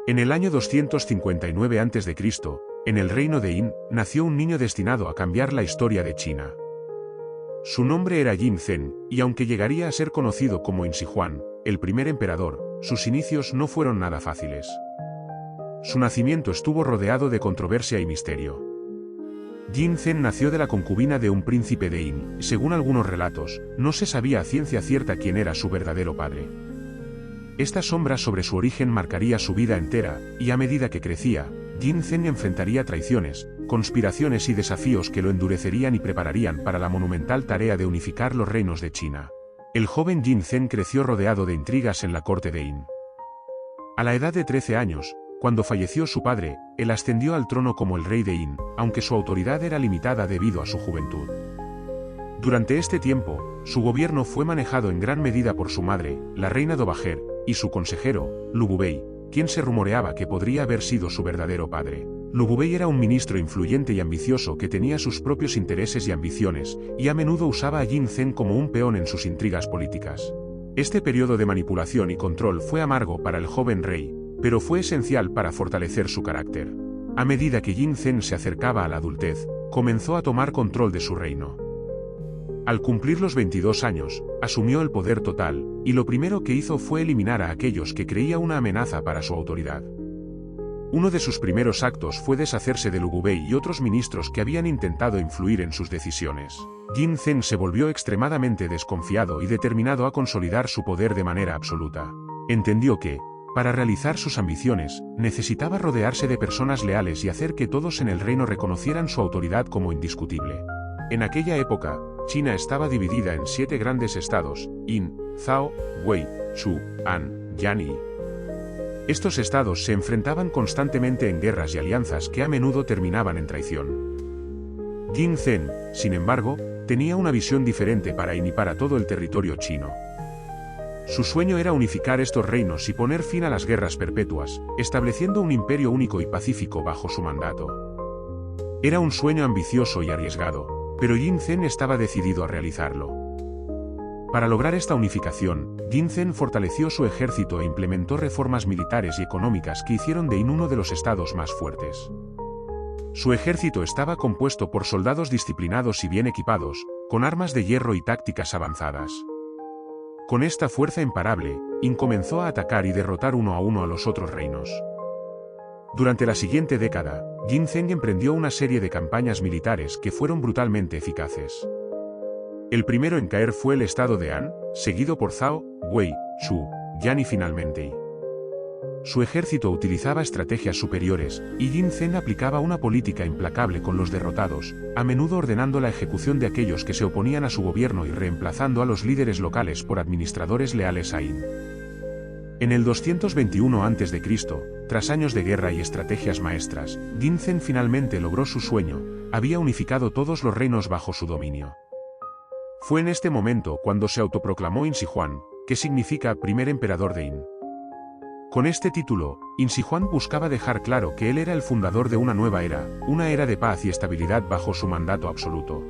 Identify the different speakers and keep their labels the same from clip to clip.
Speaker 1: En el año 259 a.C., en el reino de Yin, nació un niño destinado a cambiar la historia de China. Su nombre era Yin Zhen, y aunque llegaría a ser conocido como Yin Shi Huang, el primer emperador, sus inicios no fueron nada fáciles. Su nacimiento estuvo rodeado de controversia y misterio. Yin Zhen nació de la concubina de un príncipe de Yin, y según algunos relatos, no se sabía a ciencia cierta quién era su verdadero padre. Esta sombra sobre su origen marcaría su vida entera, y a medida que crecía, Yin Zhen enfrentaría traiciones, conspiraciones y desafíos que lo endurecerían y prepararían para la monumental tarea de unificar los reinos de China. El joven Yin Zhen creció rodeado de intrigas en la corte de Yin. A la edad de 13 años, cuando falleció su padre, él ascendió al trono como el rey de Yin, aunque su autoridad era limitada debido a su juventud. Durante este tiempo, su gobierno fue manejado en gran medida por su madre, la reina Dowager, y su consejero, Lu Bubei, quien se rumoreaba que podría haber sido su verdadero padre. Lu Bubei era un ministro influyente y ambicioso que tenía sus propios intereses y ambiciones, y a menudo usaba a Yin Zhen como un peón en sus intrigas políticas. Este periodo de manipulación y control fue amargo para el joven rey, pero fue esencial para fortalecer su carácter. A medida que Yin Zhen se acercaba a la adultez, comenzó a tomar control de su reino. Al cumplir los 22 años, asumió el poder total, y lo primero que hizo fue eliminar a aquellos que creía una amenaza para su autoridad. Uno de sus primeros actos fue deshacerse de Lu Bubei y otros ministros que habían intentado influir en sus decisiones. Yin Zhen se volvió extremadamente desconfiado y determinado a consolidar su poder de manera absoluta. Entendió que, para realizar sus ambiciones, necesitaba rodearse de personas leales y hacer que todos en el reino reconocieran su autoridad como indiscutible. En aquella época, China estaba dividida en 7 grandes estados: Yin, Zhao, Wei, Chu, An, Yan y Yi. Estos estados se enfrentaban constantemente en guerras y alianzas que a menudo terminaban en traición. Yin Zhen, sin embargo, tenía una visión diferente para Yin y para todo el territorio chino. Su sueño era unificar estos reinos y poner fin a las guerras perpetuas, estableciendo un imperio único y pacífico bajo su mandato. Era un sueño ambicioso y arriesgado, pero Yin Zhen estaba decidido a realizarlo. Para lograr esta unificación, Yin Zhen fortaleció su ejército e implementó reformas militares y económicas que hicieron de Yin uno de los estados más fuertes. Su ejército estaba compuesto por soldados disciplinados y bien equipados, con armas de hierro y tácticas avanzadas. Con esta fuerza imparable, Yin comenzó a atacar y derrotar uno a los otros reinos. Durante la siguiente década, Yin Zhen emprendió una serie de campañas militares que fueron brutalmente eficaces. El primero en caer fue el estado de An, seguido por Zhao, Wei, Chu, Yan y finalmente Yi. Su ejército utilizaba estrategias superiores, y Yin Zhen aplicaba una política implacable con los derrotados, a menudo ordenando la ejecución de aquellos que se oponían a su gobierno y reemplazando a los líderes locales por administradores leales a Yin. En el 221 a.C., tras años de guerra y estrategias maestras, Yin Zhen finalmente logró su sueño: había unificado todos los reinos bajo su dominio. Fue en este momento cuando se autoproclamó Yin Shi Huang, que significa primer emperador de Yin. Con este título, Yin Shi Huang buscaba dejar claro que él era el fundador de una nueva era, una era de paz y estabilidad bajo su mandato absoluto.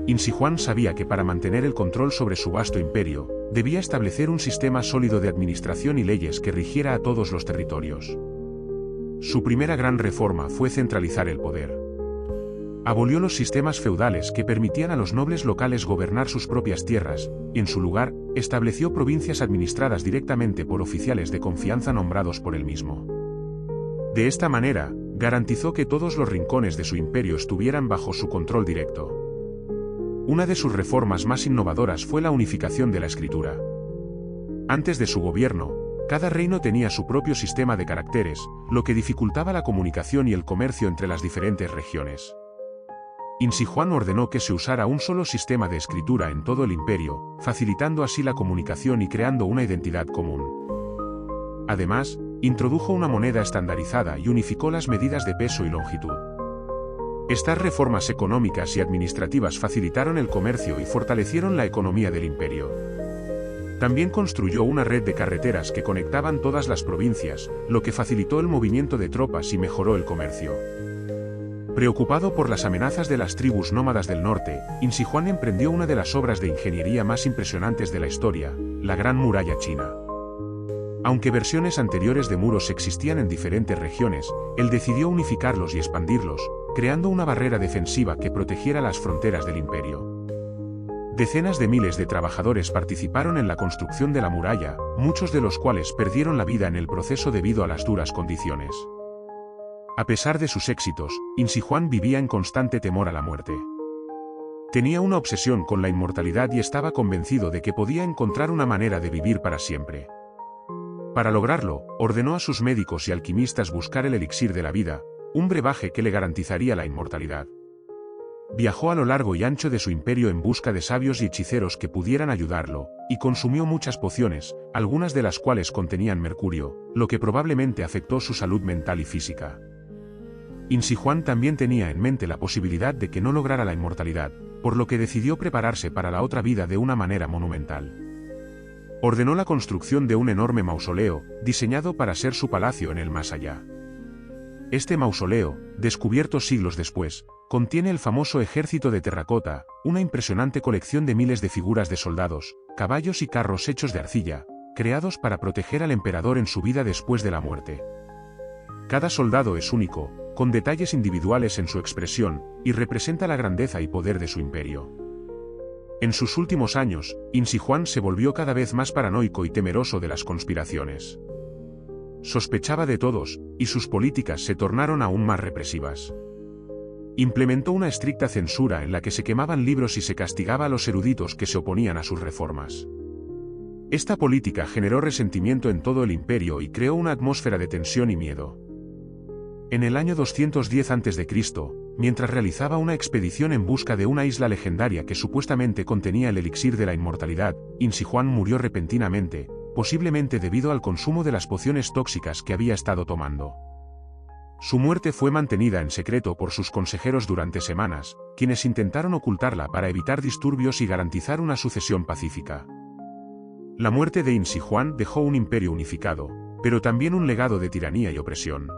Speaker 1: Yin Shi Huang sabía que para mantener el control sobre su vasto imperio, debía establecer un sistema sólido de administración y leyes que rigiera a todos los territorios. Su primera gran reforma fue centralizar el poder. Abolió los sistemas feudales que permitían a los nobles locales gobernar sus propias tierras, y en su lugar, estableció provincias administradas directamente por oficiales de confianza nombrados por él mismo. De esta manera, garantizó que todos los rincones de su imperio estuvieran bajo su control directo. Una de sus reformas más innovadoras fue la unificación de la escritura. Antes de su gobierno, cada reino tenía su propio sistema de caracteres, lo que dificultaba la comunicación y el comercio entre las diferentes regiones. Yin Shi Huang ordenó que se usara un solo sistema de escritura en todo el imperio, facilitando así la comunicación y creando una identidad común. Además, introdujo una moneda estandarizada y unificó las medidas de peso y longitud. Estas reformas económicas y administrativas facilitaron el comercio y fortalecieron la economía del imperio. También construyó una red de carreteras que conectaban todas las provincias, lo que facilitó el movimiento de tropas y mejoró el comercio. Preocupado por las amenazas de las tribus nómadas del norte, Yin Shi Huang emprendió una de las obras de ingeniería más impresionantes de la historia, la Gran Muralla China. Aunque versiones anteriores de muros existían en diferentes regiones, él decidió unificarlos y expandirlos, creando una barrera defensiva que protegiera las fronteras del imperio. Decenas de miles de trabajadores participaron en la construcción de la muralla, muchos de los cuales perdieron la vida en el proceso debido a las duras condiciones. A pesar de sus éxitos, Insi Huan vivía en constante temor a la muerte. Tenía una obsesión con la inmortalidad y estaba convencido de que podía encontrar una manera de vivir para siempre. Para lograrlo, ordenó a sus médicos y alquimistas buscar el elixir de la vida, un brebaje que le garantizaría la inmortalidad. Viajó a lo largo y ancho de su imperio en busca de sabios y hechiceros que pudieran ayudarlo, y consumió muchas pociones, algunas de las cuales contenían mercurio, lo que probablemente afectó su salud mental y física. Insi Huan también tenía en mente la posibilidad de que no lograra la inmortalidad, por lo que decidió prepararse para la otra vida de una manera monumental. Ordenó la construcción de un enorme mausoleo, diseñado para ser su palacio en el más allá. Este mausoleo, descubierto siglos después, contiene el famoso ejército de terracota, una impresionante colección de miles de figuras de soldados, caballos y carros hechos de arcilla, creados para proteger al emperador en su vida después de la muerte. Cada soldado es único, con detalles individuales en su expresión, y representa la grandeza y poder de su imperio. En sus últimos años, Insi Huan se volvió cada vez más paranoico y temeroso de las conspiraciones. Sospechaba de todos, y sus políticas se tornaron aún más represivas. Implementó una estricta censura en la que se quemaban libros y se castigaba a los eruditos que se oponían a sus reformas. Esta política generó resentimiento en todo el imperio y creó una atmósfera de tensión y miedo. En el año 210 a.C., mientras realizaba una expedición en busca de una isla legendaria que supuestamente contenía el elixir de la inmortalidad, Insi Huan murió repentinamente, posiblemente debido al consumo de las pociones tóxicas que había estado tomando. Su muerte fue mantenida en secreto por sus consejeros durante semanas, quienes intentaron ocultarla para evitar disturbios y garantizar una sucesión pacífica. La muerte de Insi Huan dejó un imperio unificado, pero también un legado de tiranía y opresión.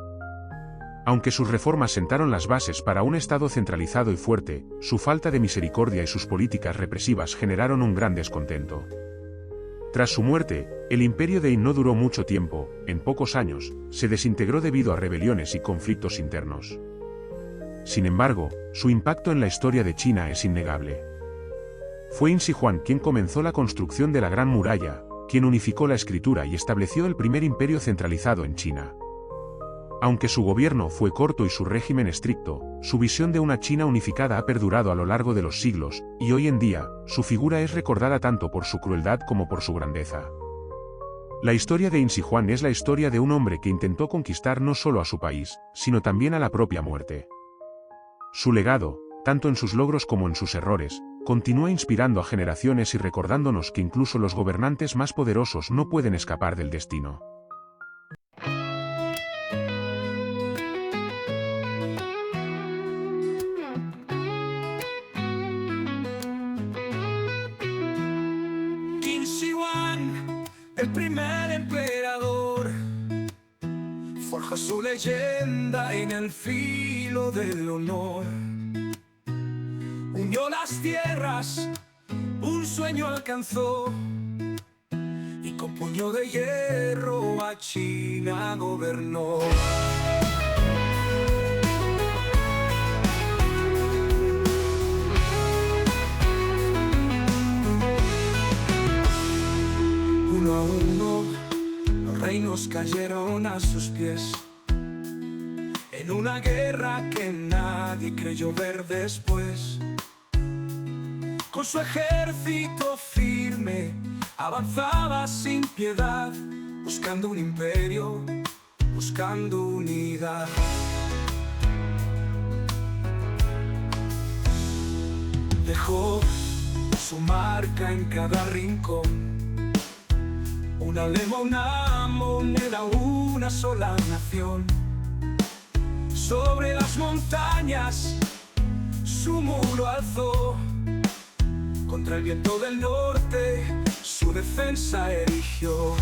Speaker 1: Aunque sus reformas sentaron las bases para un Estado centralizado y fuerte, su falta de misericordia y sus políticas represivas generaron un gran descontento. Tras su muerte, el imperio de Yin no duró mucho tiempo, en pocos años, se desintegró debido a rebeliones y conflictos internos. Sin embargo, su impacto en la historia de China es innegable. Fue Insi Huan quien comenzó la construcción de la Gran Muralla, quien unificó la escritura y estableció el primer imperio centralizado en China. Aunque su gobierno fue corto y su régimen estricto, su visión de una China unificada ha perdurado a lo largo de los siglos, y hoy en día, su figura es recordada tanto por su crueldad como por su grandeza. La historia de Insi Huan es la historia de un hombre que intentó conquistar no solo a su país, sino también a la propia muerte. Su legado, tanto en sus logros como en sus errores, continúa inspirando a generaciones y recordándonos que incluso los gobernantes más poderosos no pueden escapar del destino.
Speaker 2: El primer emperador forja su leyenda en el filo del honor. Unió las tierras, un sueño alcanzó, y con puño de hierro a China gobernó. Uno a uno, los reinos cayeron a sus pies, en una guerra que nadie creyó ver después. Con su ejército firme, avanzaba sin piedad, buscando un imperio, buscando unidad. Dejó su marca en cada rincón, una lema, una moneda, una sola nación. Sobre las montañas su muro alzó, contra el viento del norte su defensa erigió.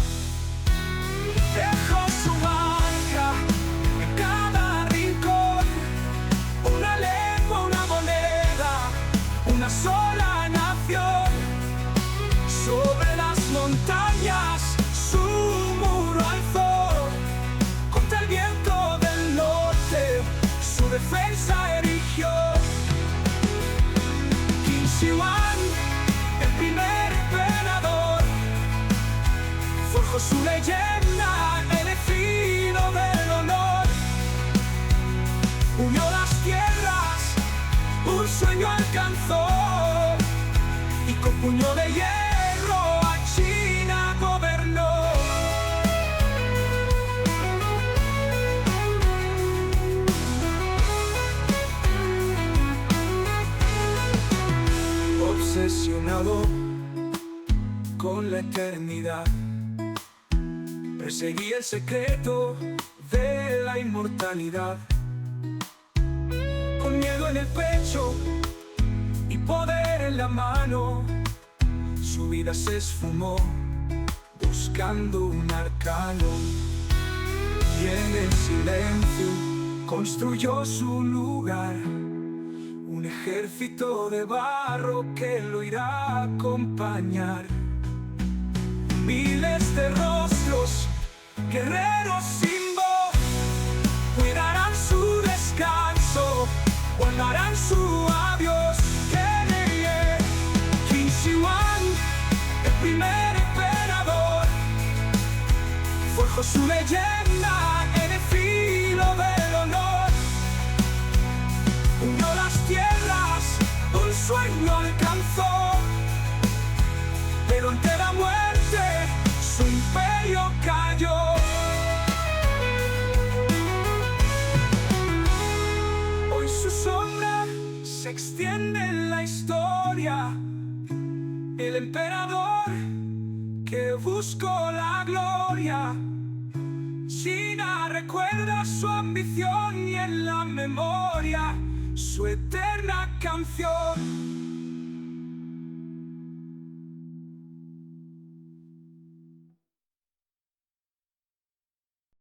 Speaker 2: Dejó su marca en cada rincón, una lengua, una moneda, una sola nación. Sobre las montañas su muro su leyenda en el filo del honor. Unió las tierras, un sueño alcanzó, y con puño de hierro a China gobernó. Obsesionado con la eternidad, perseguía el secreto de la inmortalidad. Con miedo en el pecho y poder en la mano, su vida se esfumó buscando un arcano. Y en el silencio construyó su lugar, un ejército de barro que lo irá a acompañar. Miles de rostros, guerreros sin voz, cuidarán su descanso, guardarán su adiós. Qin Shi Huang, el primer emperador, forjó su leyenda en el filo del honor. Unió las tierras, un sueño alcanzó, pero ante la muerte su imperio cayó. Hoy su sombra se extiende en la historia, el emperador que buscó la gloria. China recuerda su ambición y en la memoria su eterna canción.